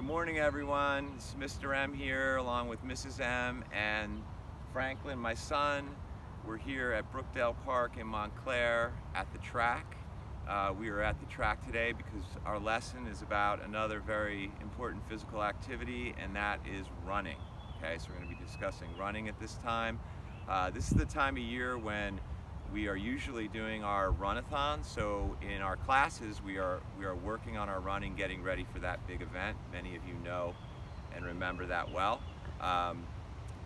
Good morning, everyone. It's Mr. M here along with Mrs. M and Franklin, my son. We're here at Brookdale Park in Montclair at the track. We are at the track today because our lesson is about another very important physical activity, and that is running. Okay, so we're going to be discussing running at this time. This is the time of year when we are usually doing our run-a-thon. So in our classes, we are working on our running, getting ready for that big event. Many of you know and remember that well.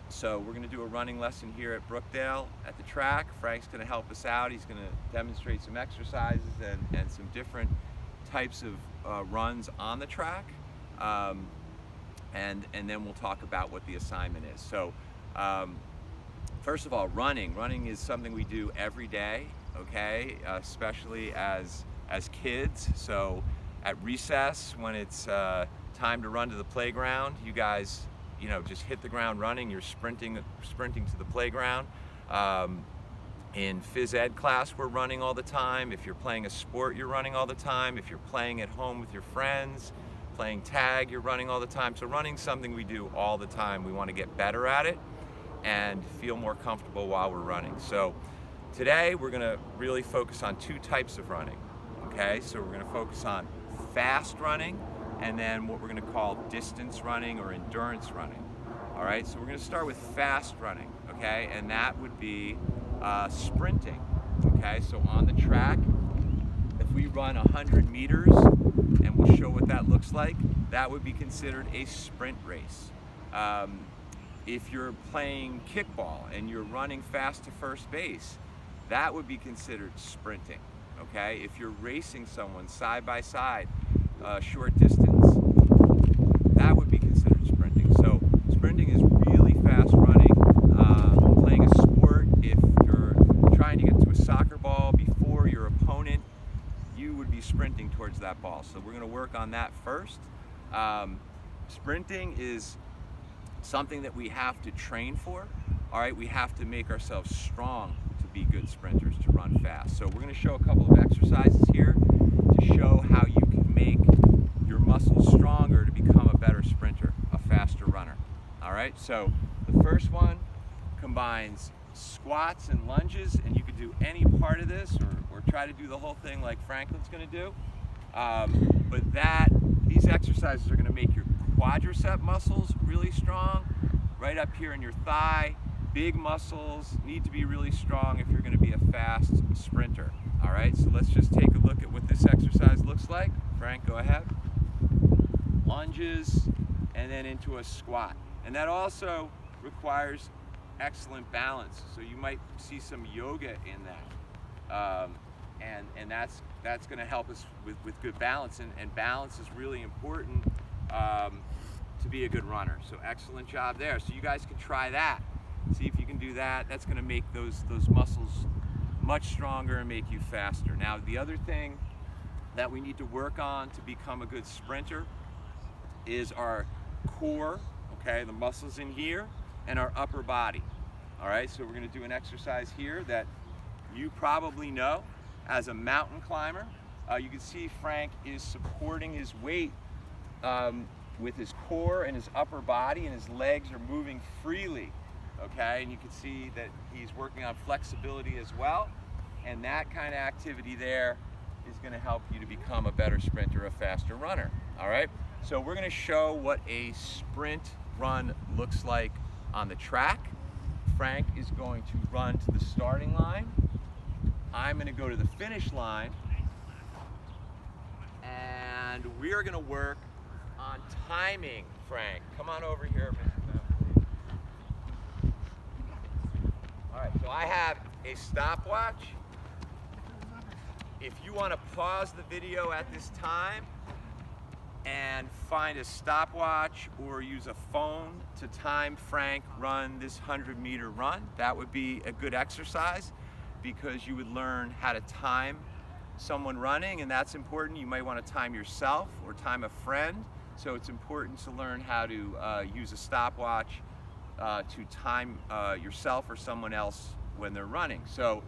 So we're going to do a running lesson here at Brookdale at the track. Frank's going to help us out. He's going to demonstrate some exercises and some different types of runs on the track. And then we'll talk about what the assignment is. So first of all, running is something we do every day, okay, especially as kids. So at recess, when it's time to run to the playground, you guys, just hit the ground running. You're sprinting to the playground. In phys ed class, we're running all the time. If you're playing a sport, you're running all the time. If you're playing at home with your friends, playing tag, you're running all the time. So running's something we do all the time. We want to get better at it and feel more comfortable while we're running. So today we're going to really focus on two types of running. Okay, so we're going to focus on fast running and then what we're going to call distance running or endurance running. All right, so we're going to start with fast running, okay, and that would be sprinting. Okay, so on the track, if we run 100 meters, and we'll show what that looks like, that would be considered a sprint race. If you're playing kickball and you're running fast to first base, that would be considered sprinting, okay? If you're racing someone side by side, short distance, that would be considered sprinting. So sprinting is really fast running. Playing a sport, if you're trying to get to a soccer ball before your opponent, you would be sprinting towards that ball. So we're gonna work on that first. Sprinting is something that we have to train for. All right, we have to make ourselves strong to be good sprinters, to run fast. So we're going to show a couple of exercises here to show how you can make your muscles stronger to become a better sprinter, a faster runner. All right, so the first one combines squats and lunges, and you could do any part of this or try to do the whole thing like Franklin's going to do. But these exercises are going to make your quadricep muscles really strong, right up here in your thigh. Big muscles need to be really strong if you're going to be a fast sprinter. All right, so let's just take a look at what this exercise looks like. Frank, go ahead. Lunges and then into a squat. And that also requires excellent balance. So you might see some yoga in that. And that's going to help us with good balance. And balance is really important to be a good runner. So excellent job there. So you guys can try that. See if you can do that. That's going to make those muscles much stronger and make you faster. Now the other thing that we need to work on to become a good sprinter is our core, okay, the muscles in here, and our upper body. All right, so we're going to do an exercise here that you probably know as a mountain climber. You can see Frank is supporting his weight with his core and his upper body, and his legs are moving freely, okay? And you can see that he's working on flexibility as well, and that kind of activity there is going to help you to become a better sprinter, a faster runner, all right? So we're going to show what a sprint run looks like on the track. Frank is going to run to the starting line. I'm going to go to the finish line, and we are going to work on timing. Frank, come on over here. All right, so I have a stopwatch. If you want to pause the video at this time and find a stopwatch or use a phone to time Frank run this 100-meter run, that would be a good exercise because you would learn how to time someone running, and that's important. You might want to time yourself or time a friend. So it's important to learn how to use a stopwatch to time yourself or someone else when they're running. So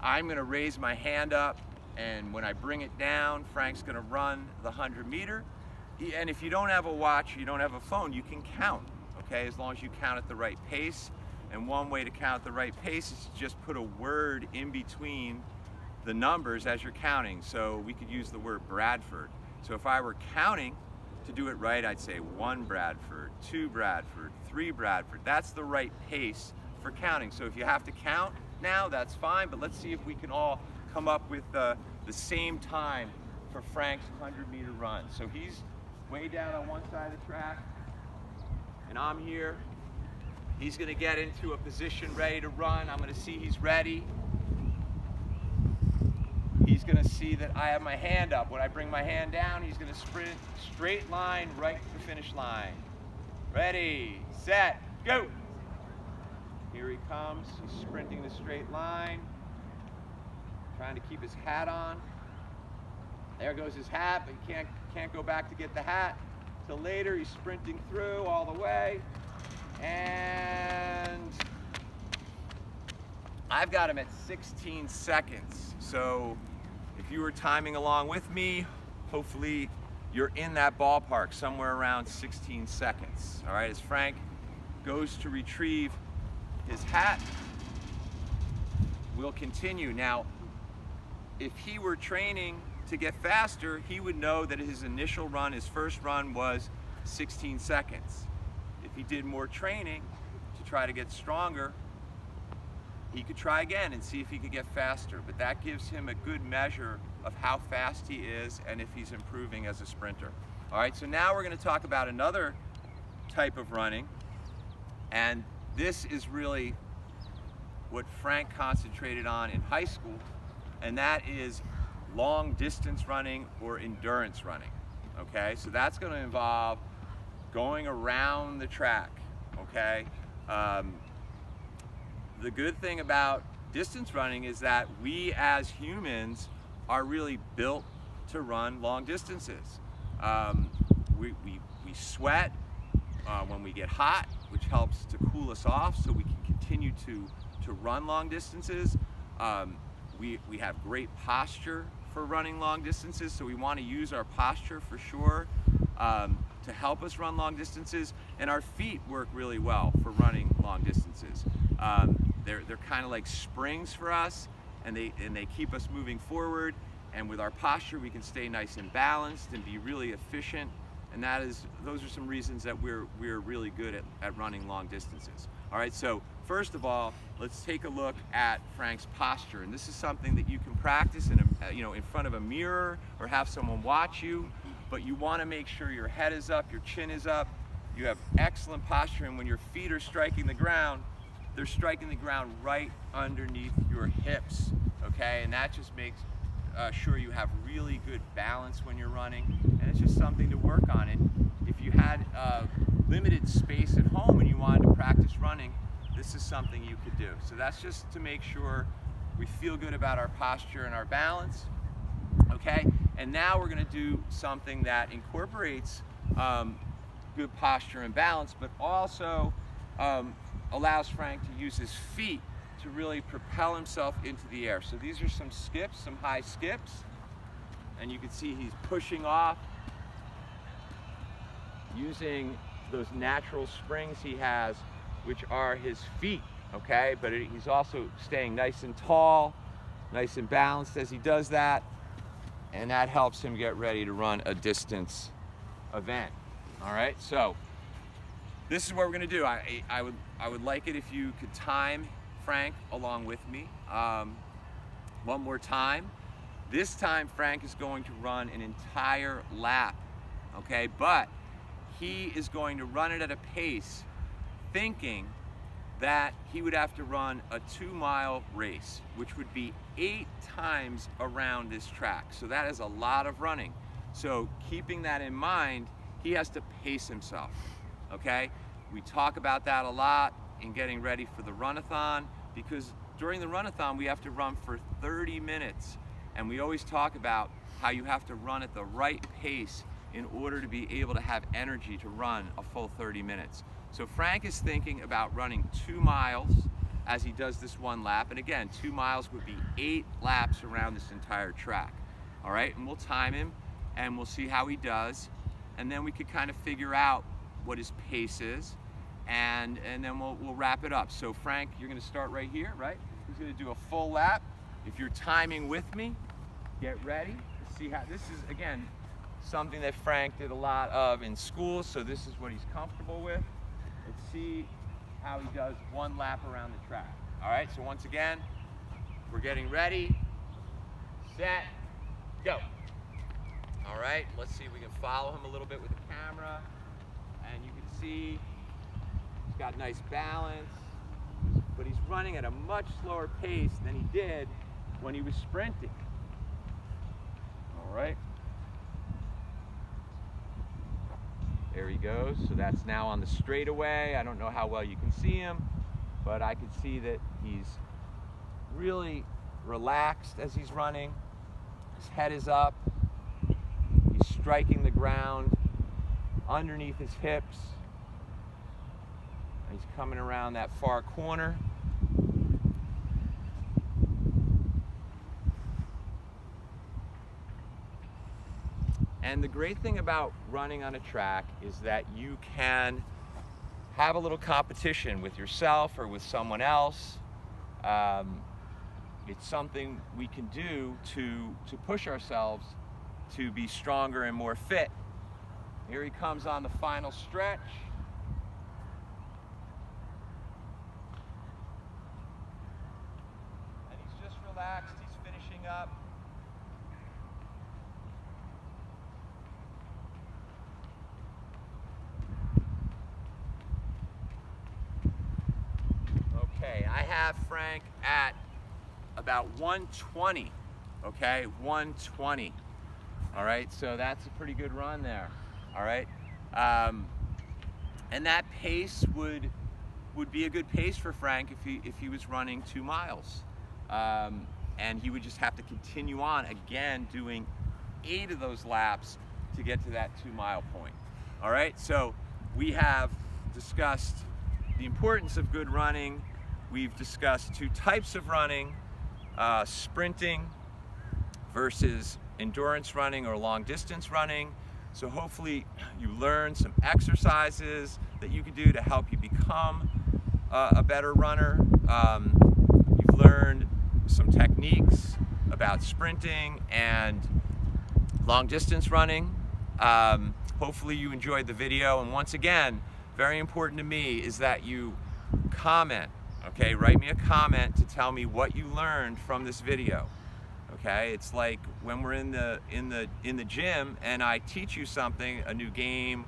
I'm going to raise my hand up, and when I bring it down, Frank's going to run the 100-meter. And if you don't have a watch, you don't have a phone, you can count, okay, as long as you count at the right pace. And one way to count at the right pace is to just put a word in between the numbers as you're counting. So we could use the word Bradford. So if I were counting, to do it right, I'd say 1 Bradford, 2 Bradford, 3 Bradford. That's the right pace for counting. So if you have to count now, that's fine, but let's see if we can all come up with the same time for Frank's 100-meter run. So he's way down on one side of the track, and I'm here. He's gonna get into a position ready to run. I'm gonna see he's ready. He's gonna see that I have my hand up. When I bring my hand down, he's gonna sprint straight line right to the finish line. Ready, set, go. Here he comes, he's sprinting the straight line, trying to keep his hat on. There goes his hat, but he can't go back to get the hat till later. He's sprinting through all the way, and I've got him at 16 seconds. So if you were timing along with me, hopefully you're in that ballpark, somewhere around 16 seconds. All right, as Frank goes to retrieve his hat, we'll continue. Now, if he were training to get faster, he would know that his initial run, his first run, was 16 seconds. If he did more training to try to get stronger, he could try again and see if he could get faster, but that gives him a good measure of how fast he is and if he's improving as a sprinter. All right, so now we're going to talk about another type of running, and this is really what Frank concentrated on in high school, and that is long distance running or endurance running. Okay, so that's going to involve going around the track. Okay, the good thing about distance running is that we as humans are really built to run long distances. We sweat when we get hot, which helps to cool us off so we can continue to run long distances. We have great posture for running long distances, so we want to use our posture for sure to help us run long distances, and our feet work really well for running long distances. They're kind of like springs for us, and they keep us moving forward, and with our posture we can stay nice and balanced and be really efficient, and those are some reasons that we're really good at running long distances. All right, so first of all, let's take a look at Frank's posture, and this is something that you can practice in front of a mirror or have someone watch you, but you want to make sure your head is up, your chin is up, you have excellent posture, and when your feet are striking the ground, they're striking the ground right underneath your hips, okay? And that just makes sure you have really good balance when you're running, and it's just something to work on. And if you had limited space at home and you wanted to practice running, this is something you could do. So that's just to make sure we feel good about our posture and our balance, okay? And now we're gonna do something that incorporates good posture and balance, but also allows Frank to use his feet to really propel himself into the air. So these are some skips, some high skips, and you can see he's pushing off using those natural springs he has, which are his feet, okay? But he's also staying nice and tall, nice and balanced as he does that, and that helps him get ready to run a distance event. All right, so this is what we're gonna do. I would like it if you could time Frank along with me. One more time. This time Frank is going to run an entire lap, okay? But he is going to run it at a pace thinking that he would have to run a 2-mile race, which would be 8 times around this track. So that is a lot of running. So keeping that in mind, he has to pace himself, okay? We talk about that a lot in getting ready for the run-a-thon, because during the run-a-thon we have to run for 30 minutes, and we always talk about how you have to run at the right pace in order to be able to have energy to run a full 30 minutes. So Frank is thinking about running 2 miles as he does this one lap, and again, 2 miles would be 8 laps around this entire track. All right, and we'll time him and we'll see how he does. and then we could kind of figure out what his pace is, and then we'll wrap it up. So Frank, you're going to start right here, right? He's going to do a full lap. If you're timing with me, get ready. See how this is, again, something that Frank did a lot of in school, so this is what he's comfortable with. Let's see how he does one lap around the track. All right, so once again, we're getting ready, set, go. All right, let's see if we can follow him a little bit with the camera, and you can see he's got nice balance, but he's running at a much slower pace than he did when he was sprinting. All right. There he goes. So that's now on the straightaway. I don't know how well you can see him, but I can see that he's really relaxed as he's running. His head is up. He's striking the ground underneath his hips. He's coming around that far corner. And the great thing about running on a track is that you can have a little competition with yourself or with someone else. It's something we can do to push ourselves to be stronger and more fit. Here he comes on the final stretch. And he's just relaxed, he's finishing up. I have Frank at about 120, okay, 120. All right, so that's a pretty good run there. All right, and that pace would be a good pace for Frank if he was running 2 miles, and he would just have to continue on again, doing 8 of those laps to get to that 2-mile point. All right, so we have discussed the importance of good running. We've discussed 2 types of running, sprinting versus endurance running or long distance running. So hopefully you learn some exercises that you can do to help you become a better runner. You've learned some techniques about sprinting and long distance running. Hopefully you enjoyed the video, and once again, very important to me is that you comment. Okay, write me a comment to tell me what you learned from this video. Okay, it's like when we're in the gym and I teach you something, a new game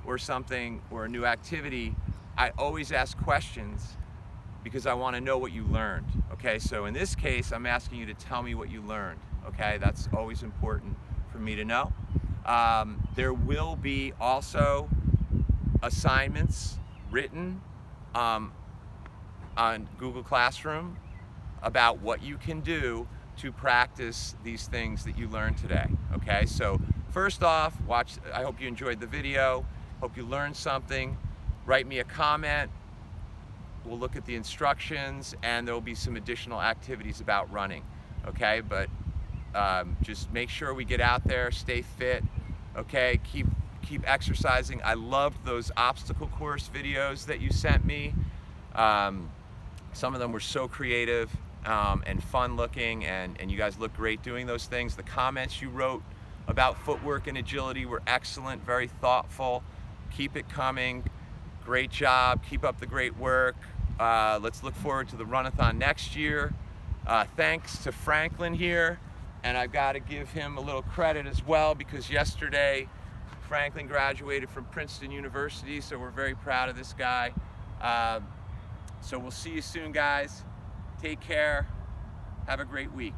or something, or a new activity, I always ask questions because I want to know what you learned. Okay, so in this case, I'm asking you to tell me what you learned. Okay, that's always important for me to know. There will be also assignments written on Google Classroom about what you can do to practice these things that you learned today. Okay, so first off, I hope you enjoyed the video, hope you learned something. Write me a comment, we'll look at the instructions, and there will be some additional activities about running. Okay, but just make sure we get out there, stay fit. Okay, keep exercising. I loved those obstacle course videos that you sent me. Some of them were so creative and fun looking, and you guys look great doing those things. The comments you wrote about footwork and agility were excellent, very thoughtful. Keep it coming. Great job. Keep up the great work. Let's look forward to the Runathon next year. Thanks to Franklin here, and I've got to give him a little credit as well, because yesterday Franklin graduated from Princeton University, so we're very proud of this guy. So we'll see you soon, guys. Take care. Have a great week.